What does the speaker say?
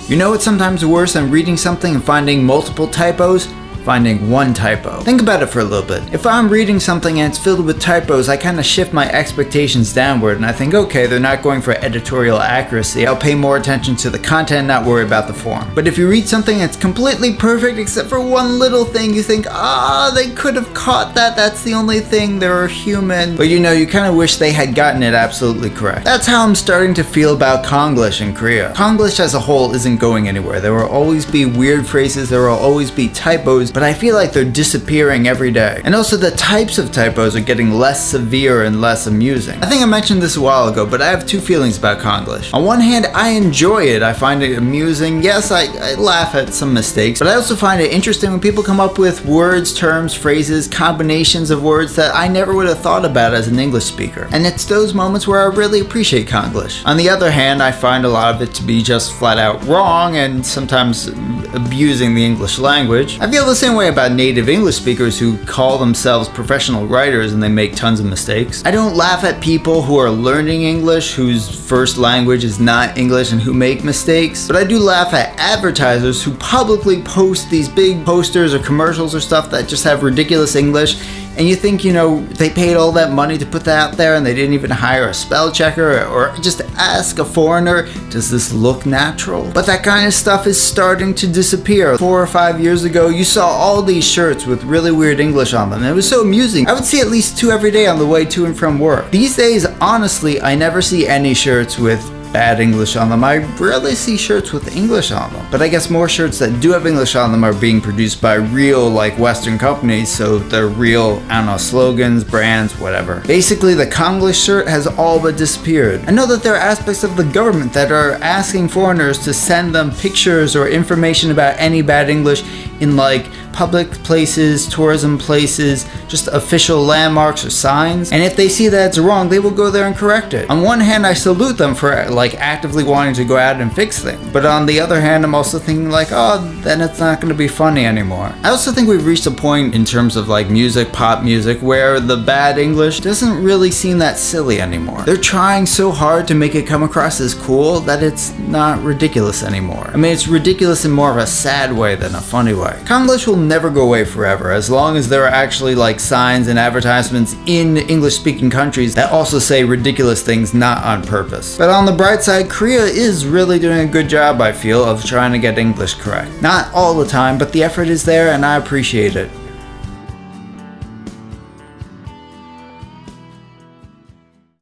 You know what's sometimes worse than reading something and finding multiple typos? Finding one typo. Think about it for a little bit. If I'm reading something and it's filled with typos, I kind of shift my expectations downward and I think, okay, they're not going for editorial accuracy. I'll pay more attention to the content, not worry about the form. But if you read something that's completely perfect except for one little thing, you think, they could have caught that. That's the only thing. They're human. But you know, you kind of wish they had gotten it absolutely correct. That's how I'm starting to feel about Konglish in Korea. Konglish as a whole isn't going anywhere. There will always be weird phrases. There will always be typos. But I feel like they're disappearing every day. And also the types of typos are getting less severe and less amusing. I think I mentioned this a while ago, but I have two feelings about Konglish. On one hand, I enjoy it. I find it amusing. Yes, I laugh at some mistakes, but I also find it interesting when people come up with words, terms, phrases, combinations of words that I never would have thought about as an English speaker. And it's those moments where I really appreciate Konglish. On the other hand, I find a lot of it to be just flat out wrong and sometimes abusing the English language. I feel the same way about native English speakers who call themselves professional writers and they make tons of mistakes. I don't laugh at people who are learning English whose first language is not English and who make mistakes, but I do laugh at advertisers who publicly post these big posters or commercials or stuff that just have ridiculous English. And you think, you know, they paid all that money to put that out there and they didn't even hire a spell checker or just ask a foreigner, does this look natural? But that kind of stuff is starting to disappear. 4 or 5 years ago, you saw all these shirts with really weird English on them. And it was so amusing. I would see at least 2 every day on the way to and from work. These days, honestly, I never see any shirts with bad English on them. I rarely see shirts with English on them. But I guess more shirts that do have English on them are being produced by real, Western companies, so they're real, slogans, brands, whatever. Basically, the Konglish shirt has all but disappeared. I know that there are aspects of the government that are asking foreigners to send them pictures or information about any bad English in public places, tourism places, just official landmarks or signs. And if they see that it's wrong, they will go there and correct it. On one hand, I salute them for actively wanting to go out and fix things. But on the other hand, I'm also thinking then it's not going to be funny anymore. I also think we've reached a point in terms of music, pop music, where the bad English doesn't really seem that silly anymore. They're trying so hard to make it come across as cool that it's not ridiculous anymore. I mean, it's ridiculous in more of a sad way than a funny way. Konglish will never go away forever, as long as there are actually signs and advertisements in English-speaking countries that also say ridiculous things not on purpose. But on the bright side, Korea is really doing a good job, I feel, of trying to get English correct. Not all the time, but the effort is there and I appreciate it.